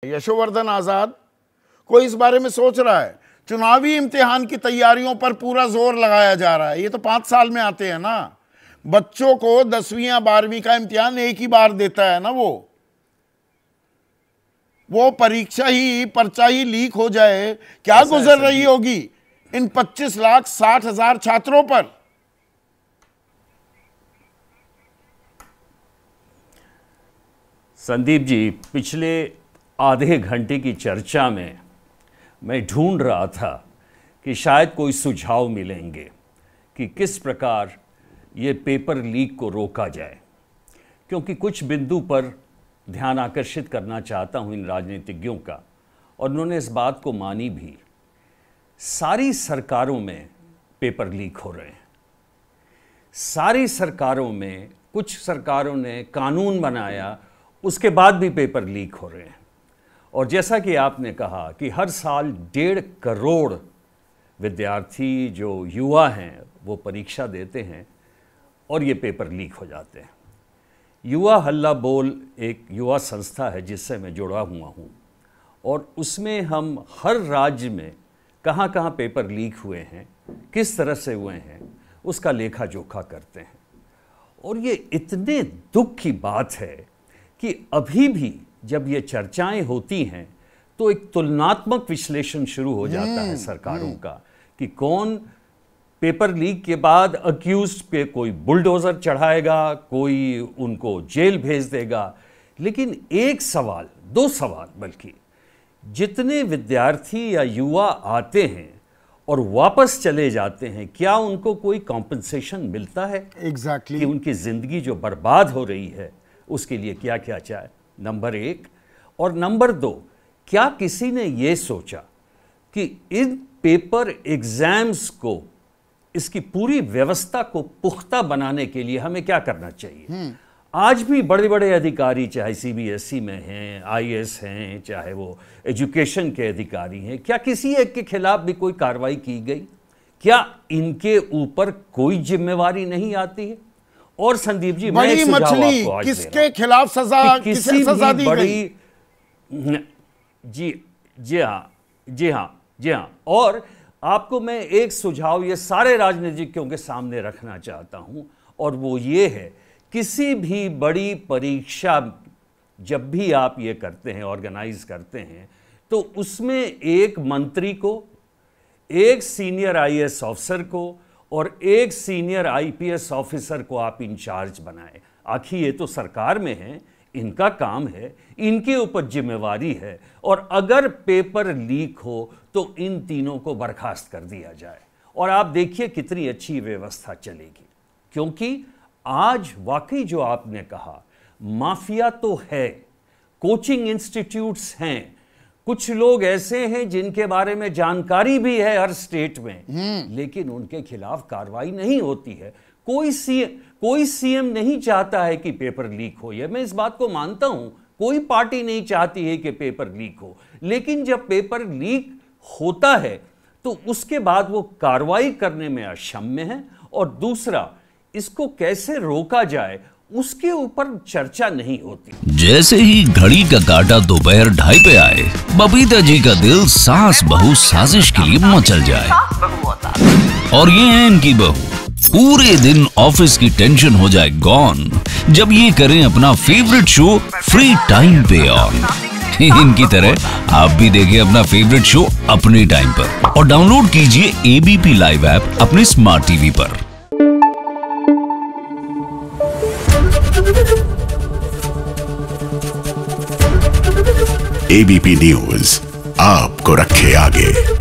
यशोवर्धन आजाद कोई इस बारे में सोच रहा है? चुनावी इम्तिहान की तैयारियों पर पूरा जोर लगाया जा रहा है। ये तो 5 साल में आते हैं ना। बच्चों को 10वीं या 12वीं का इम्तिहान एक ही बार देता है ना। वो परीक्षा ही पर्चा ही लीक हो जाए, क्या गुजर रही होगी इन 25,60,000 छात्रों पर। संदीप जी, पिछले आधे घंटे की चर्चा में मैं ढूंढ रहा था कि शायद कोई सुझाव मिलेंगे कि किस प्रकार ये पेपर लीक को रोका जाए, क्योंकि कुछ बिंदु पर ध्यान आकर्षित करना चाहता हूं इन राजनीतिज्ञों का, और उन्होंने इस बात को मानी भी। सारी सरकारों में पेपर लीक हो रहे हैं, सारी सरकारों में। कुछ सरकारों ने कानून बनाया, उसके बाद भी पेपर लीक हो रहे हैं। और जैसा कि आपने कहा कि हर साल 1.5 करोड़ विद्यार्थी जो युवा हैं वो परीक्षा देते हैं और ये पेपर लीक हो जाते हैं। युवा हल्ला बोल एक युवा संस्था है जिससे मैं जुड़ा हुआ हूँ, और उसमें हम हर राज्य में कहाँ कहाँ पेपर लीक हुए हैं, किस तरह से हुए हैं, उसका लेखा जोखा करते हैं। और ये इतने दुख की बात है कि अभी भी जब ये चर्चाएं होती हैं तो एक तुलनात्मक विश्लेषण शुरू हो जाता है सरकारों का कि कौन पेपर लीक के बाद अक्यूज्ड पे कोई बुलडोजर चढ़ाएगा, कोई उनको जेल भेज देगा। लेकिन एक सवाल, 2 सवाल बल्कि, जितने विद्यार्थी या युवा आते हैं और वापस चले जाते हैं, क्या उनको कोई कॉम्पनसेशन मिलता है? एग्जैक्टली। कि उनकी जिंदगी जो बर्बाद हो रही है उसके लिए क्या क्या चाहे, नंबर 1। और नंबर 2, क्या किसी ने यह सोचा कि इन पेपर एग्जाम्स को, इसकी पूरी व्यवस्था को पुख्ता बनाने के लिए हमें क्या करना चाहिए? आज भी बड़े बड़े अधिकारी, चाहे CBSE में हैं, IAS हैं, चाहे वो एजुकेशन के अधिकारी हैं, क्या किसी एक के खिलाफ भी कोई कार्रवाई की गई? क्या इनके ऊपर कोई जिम्मेवारी नहीं आती है? और संदीप जी, मैं एक सुझाव आपको आज किसके खिलाफ सजा, किसे सजा दी गई? जी हाँ। और आपको मैं एक सुझाव ये सारे राजनीतिज्ञों के सामने रखना चाहता हूं, और वो ये है, किसी भी बड़ी परीक्षा जब भी आप ये करते हैं, ऑर्गेनाइज करते हैं, तो उसमें एक मंत्री को, एक सीनियर IAS ऑफिसर को और एक सीनियर IPS ऑफिसर को आप इंचार्ज बनाएं। आखिर ये तो सरकार में है, इनका काम है, इनके ऊपर जिम्मेवारी है, और अगर पेपर लीक हो तो इन तीनों को बर्खास्त कर दिया जाए। और आप देखिए कितनी अच्छी व्यवस्था चलेगी, क्योंकि आज वाकई जो आपने कहा, माफिया तो है, कोचिंग इंस्टीट्यूट्स हैं, कुछ लोग ऐसे हैं जिनके बारे में जानकारी भी है हर स्टेट में, लेकिन उनके खिलाफ कार्रवाई नहीं होती है। कोई सीएम नहीं चाहता है कि पेपर लीक हो। मैं इस बात को मानता हूं, कोई पार्टी नहीं चाहती है कि पेपर लीक हो, लेकिन जब पेपर लीक होता है तो उसके बाद वो कार्रवाई करने में अक्षम है। और दूसरा, इसको कैसे रोका जाए उसके ऊपर चर्चा नहीं होती। जैसे ही घड़ी का काटा दोपहर 2:30 पे आए, बबीता जी का दिल सास बहू साजिश के लिए मचल जाए। और ये है इनकी बहू, पूरे दिन ऑफिस की टेंशन हो जाए गॉन जब ये करें अपना फेवरेट शो फ्री टाइम पे ऑन। इनकी तरह आप भी देखें अपना फेवरेट शो अपने टाइम पर, और डाउनलोड कीजिए ABP लाइव ऐप अपने स्मार्ट टीवी पर। ABP न्यूज आपको रखे आगे।